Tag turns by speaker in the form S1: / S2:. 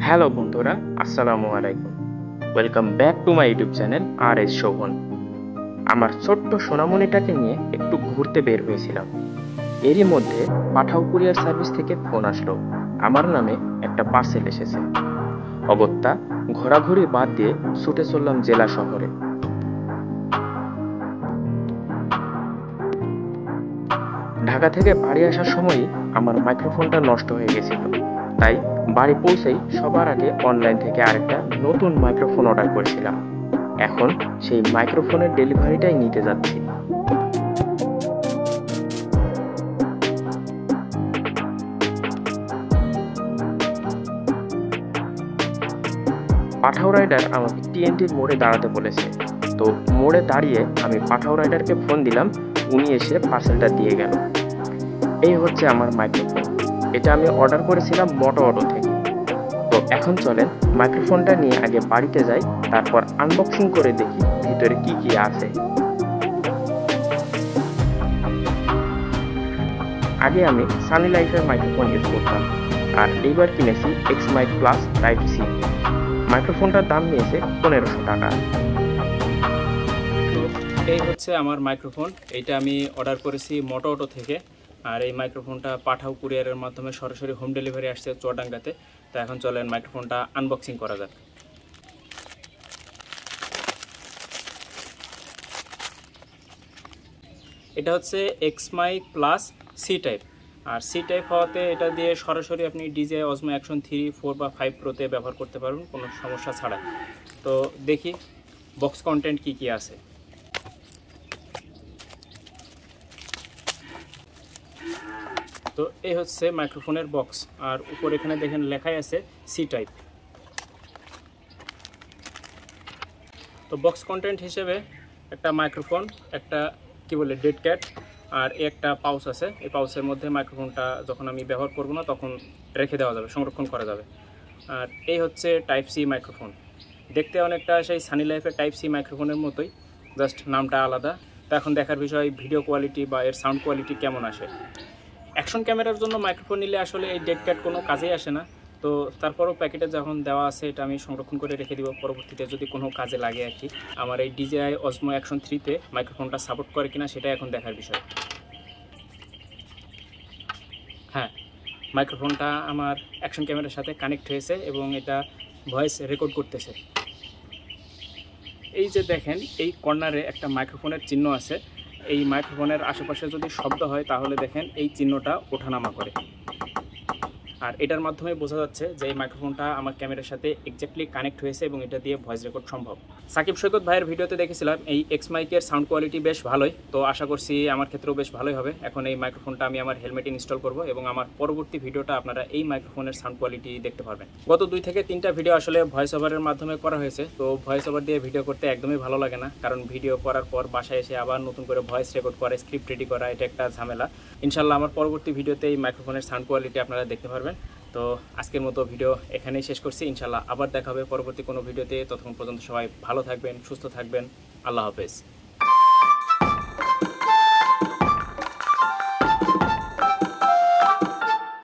S1: Hello বন্ধুরা, আসসালামু আলাইকুম। Welcome back to my YouTube channel R S Shovon. আমার ছোট্ট সোনামণিটাকে নিয়ে একটু ঘুরতে বের হয়েছিলাম। এরই মধ্যে পাঠাও কুরিয়ার সার্ভিস থেকে ফোন আসলো, আমার নামে একটা পার্সেল এসেছে। অগত্যা ঘোরাঘুরি বাদ দিয়ে ছুটে চললাম জেলা শহরে। ঢাকা থেকে বাড়ি আসার সময়ই আমার মাইক্রোফোনটা নষ্ট হয়ে গেছিল, তাই বাড়ি পৌঁছেই সবার আগে অনলাইন থেকে আরেকটা নতুন মাইক্রোফোন অর্ডার করেছিলাম। এখন সেই মাইক্রোফোনের ডেলিভারিটাই নিতে যাচ্ছি। পাঠাও রাইডার আমাকে টিএনটির মোড়ে দাঁড়াতে বলেছে, তো মোড়ে দাঁড়িয়ে আমি পাঠাও রাইডারকে ফোন দিলাম। উনি এসে পার্সেলটা দিয়ে গেল। এই হচ্ছে আমার মাইক্রোফোন। এটা আমি অর্ডার করেছিলাম মোটো অটো থেকে। তো এখন চলেন মাইক্রোফোনটা নিয়ে আগে বাড়িতে যাই, তারপর আনবক্সিং করে দেখি ভিতরে কি কি আছে। আগে আমি সানি লাইফের মাইক্রোফোন ইউজ করতাম, আর এইবার কিনেছি X mic plus type C. মাইক্রোফোনটার দাম নিয়েছে 1500 টাকা।
S2: তো এই হচ্ছে আমার মাইক্রোফোন। এইটা আমি অর্ডার করেছি মোটো অটো থেকে, আর এই মাইক্রোফোনটা পাঠাও কুরিয়ারের মাধ্যমে সরাসরি হোম ডেলিভারি আসছে চুয়াডাঙ্গাতে। তো এখন চলেন মাইক্রোফোনটা আনবক্সিং করা যাক। এটা হচ্ছে X mic plus C type, আর সি টাইপ হওয়াতে এটা দিয়ে সরাসরি আপনি ডিজে অসমো অ্যাকশন 3, 4 বা 5 প্রোতে ব্যবহার করতে পারবেন কোনো সমস্যা ছাড়া। তো দেখি বক্স কন্টেন্ট কি কি আছে। তো এই হচ্ছে মাইক্রোফোনের বক্স, আর উপর এখানে দেখেন লেখাই আছে সি টাইপ। তো বক্স কন্টেন্ট হিসেবে একটা মাইক্রোফোন, একটা কি বলে ডেড ক্যাট, আর একটা পাউচ আছে। এই পাউচের মধ্যে মাইক্রোফোনটা যখন আমি ব্যবহার করব না তখন রেখে দেওয়া যাবে, সংরক্ষণ করা যাবে। আর এই হচ্ছে টাইপ সি মাইক্রোফোন। দেখতে অনেকটা সেই সানি লাইফের টাইপ সি মাইক্রোফোনের মতোই, জাস্ট নামটা আলাদা। তো এখন দেখার বিষয় ভিডিও কোয়ালিটি বা এর সাউন্ড কোয়ালিটি কেমন আসে। অ্যাকশন ক্যামেরার জন্য মাইক্রোফোন নিলে আসলে এই ডেড ক্যাট কোনো কাজেই আসে না। তো তারপরও প্যাকেটে যখন দেওয়া আছে এটা আমি সংরক্ষণ করে রেখে দিব, পরবর্তীতে যদি কোনো কাজে লাগে আর কি। আমার এই DJI Osmo Action 3-তে মাইক্রোফোনটা সাপোর্ট করে কিনা সেটা এখন দেখার বিষয়। হ্যাঁ, মাইক্রোফোনটা আমার অ্যাকশন ক্যামেরার সাথে কানেক্ট হয়েছে এবং এটা ভয়েস রেকর্ড করতেছে। এই যে দেখেন এই কর্নারে একটা মাইক্রোফোনের চিহ্ন আছে। এই মাইক্রোফোনের আশেপাশে যদি শব্দ হয় তাহলে দেখেন এই চিহ্নটা ওঠানামা করে, আর এটার মাধ্যমে বোঝা যাচ্ছে যে এই মাইক্রোফোনটা আমার ক্যামেরার সাথে এক্স্যাক্টলি কানেক্ট হয়েছে এবং এটা দিয়ে ভয়েস রেকর্ড সম্ভব। সাকিব সৈকত ভাইয়ের ভিডিওতে দেখেছিলাম এই এক্স মাইকের সাউন্ড কোয়ালিটি বেশ ভালোই, তো আশা করছি আমার ক্ষেত্রেও বেশ ভালোই হবে। এখন এই মাইক্রোফোনটা আমি আমার হেলমেটে ইনস্টল করব এবং আমার পরবর্তী ভিডিওটা আপনারা এই মাইক্রোফোনের সাউন্ড কোয়ালিটি দেখতে পারবেন। গত 2 থেকে 3টা ভিডিও আসলে ভয়েস ওভারের মাধ্যমে করা হয়েছে। তো ভয়েস ওভার দিয়ে ভিডিও করতে একদমই ভালো লাগে না, কারণ ভিডিও করার পর বাসায় এসে আবার নতুন করে ভয়েস রেকর্ড করা, স্ক্রিপ্ট রেডি করা, এটা একটা ঝামেলা। ইনশাল্লাহ আমার পরবর্তী ভিডিওতে এই মাইক্রোফোনের সাউন্ড কোয়ালিটি আপনারা দেখতে পারবেন। তো আজকের মতো ভিডিও এখানেই শেষ করছি। ইনশাল্লাহ আবার দেখা হবে পরবর্তী কোনো ভিডিওতে। ততক্ষণ পর্যন্ত সবাই ভালো থাকবেন, সুস্থ থাকবেন। আল্লাহ হাফেজ।